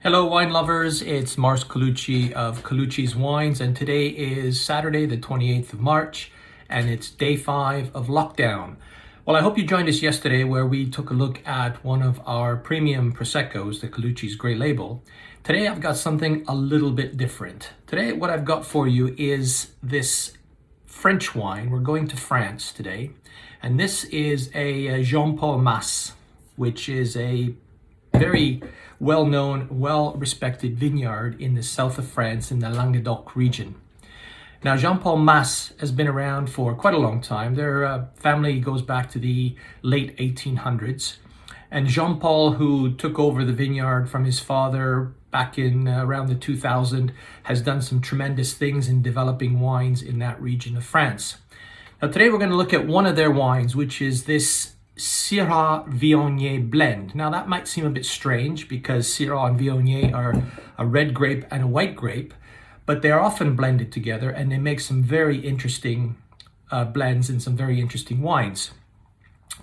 Hello wine lovers, it's Mars Colucci of Colucci's Wines, and today is Saturday the 28th of March and it's day 5 of lockdown. Well, I hope you joined us yesterday where we took a look at one of our premium Proseccos, the Colucci's Grey Label. Today I've got something a little bit different. Today what I've got for you is this French wine. We're going to France today, and this is a JPMas, which is a very well-known, well-respected vineyard in the south of France in the Languedoc region. Now, JPMas has been around for quite a long time. Their family goes back to the late 1800s. And Jean-Paul, who took over the vineyard from his father back in around the 2000, has done some tremendous things in developing wines in that region of France. Now, today we're going to look at one of their wines, which is this Syrah Viognier blend. Now that might seem a bit strange because Syrah and Viognier are a red grape and a white grape, but they're often blended together and they make some very interesting blends and some very interesting wines.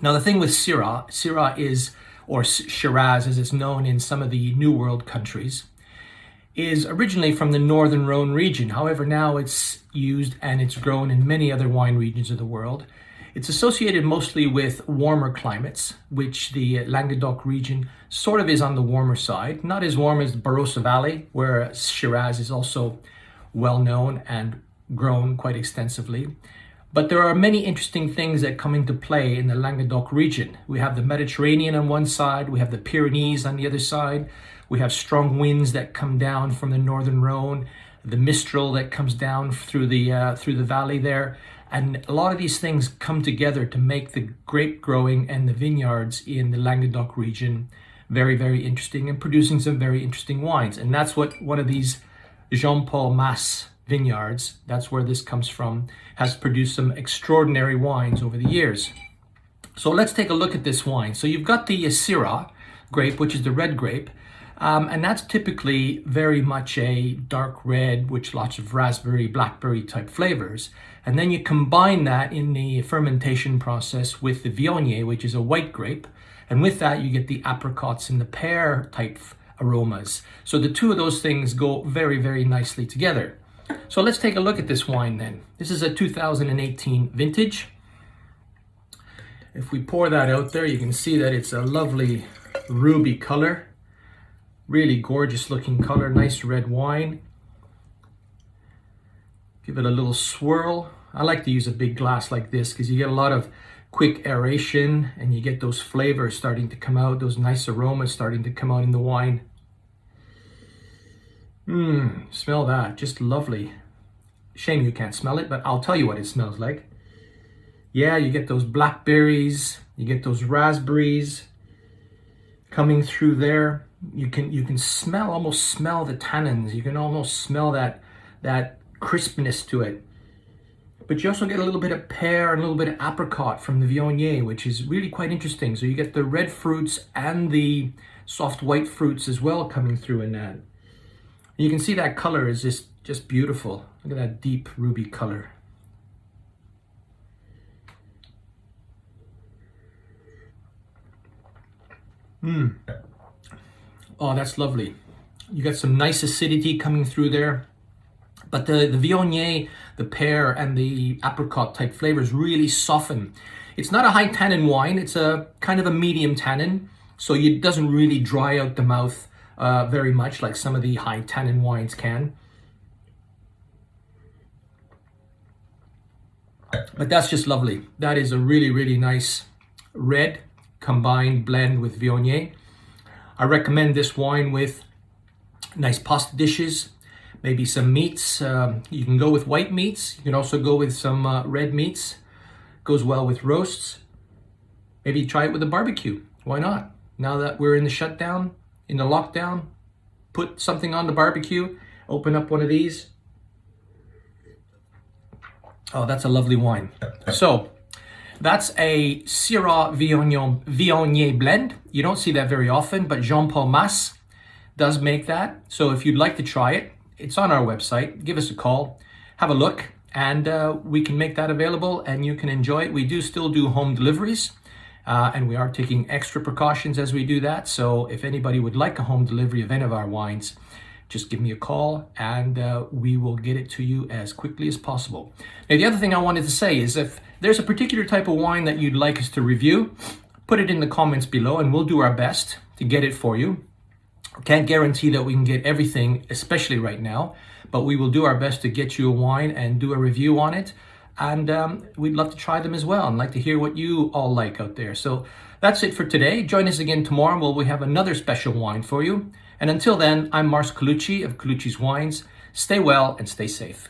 Now the thing with Syrah is, or Shiraz as it's known in some of the New World countries, is originally from the Northern Rhone region. However, now it's used and it's grown in many other wine regions of the world. It's associated mostly with warmer climates, which the Languedoc region sort of is on the warmer side. Not as warm as the Barossa Valley, where Shiraz is also well known and grown quite extensively. But there are many interesting things that come into play in the Languedoc region. We have the Mediterranean on one side, we have the Pyrenees on the other side, we have strong winds that come down from the Northern Rhone, the Mistral that comes down through the valley there. And a lot of these things come together to make the grape growing and the vineyards in the Languedoc region very, very interesting and producing some very interesting wines. And that's what one of these JPMas vineyards, that's where this comes from, has produced some extraordinary wines over the years. So let's take a look at this wine. So you've got the Syrah grape, which is the red grape. And that's typically very much a dark red, with lots of raspberry, blackberry type flavors. And then you combine that in the fermentation process with the Viognier, which is a white grape. And with that, you get the apricots and the pear type aromas. So the two of those things go very, very nicely together. So let's take a look at this wine then. This is a 2018 vintage. If we pour that out there, you can see that it's a lovely ruby color. Really gorgeous looking color, nice red wine. Give it a little swirl. I like to use a big glass like this because you get a lot of quick aeration and you get those flavors starting to come out, those nice aromas starting to come out in the wine. Smell that, just lovely. Shame you can't smell it, but I'll tell you what it smells like. Yeah, you get those blackberries, you get those raspberries coming through there. You can smell, almost smell the tannins. You can almost smell that crispness to it. But you also get a little bit of pear and a little bit of apricot from the Viognier, which is really quite interesting. So you get the red fruits and the soft white fruits as well coming through in that. And you can see that color is just beautiful. Look at that deep ruby color. Oh, that's lovely. You got some nice acidity coming through there. But the Viognier, the pear and the apricot type flavors really soften. It's not a high tannin wine. It's a kind of a medium tannin. So it doesn't really dry out the mouth very much like some of the high tannin wines can. But that's just lovely. That is a really, really nice red combined blend with Viognier. I recommend this wine with nice pasta dishes, maybe some meats. You can go with white meats. You can also go with some red meats. Goes well with roasts. Maybe try it with a barbecue. Why not? Now that we're in the shutdown, in the lockdown, put something on the barbecue, open up one of these. Oh, that's a lovely wine. So that's a Syrah Viognier blend. You don't see that very often, but JPMas does make that. So if you'd like to try it, it's on our website. Give us a call, have a look, and we can make that available and you can enjoy it. We do still do home deliveries. and we are taking extra precautions as we do that. So if anybody would like a home delivery of any of our wines, just give me a call and we will get it to you as quickly as possible. Now, the other thing I wanted to say is if there's a particular type of wine that you'd like us to review, put it in the comments below and we'll do our best to get it for you. Can't guarantee that we can get everything, especially right now, but we will do our best to get you a wine and do a review on it. And we'd love to try them as well and like to hear what you all like out there. So that's it for today. Join us again tomorrow where we have another special wine for you. And until then, I'm Mars Colucci of Colucci's Wines. Stay well and stay safe.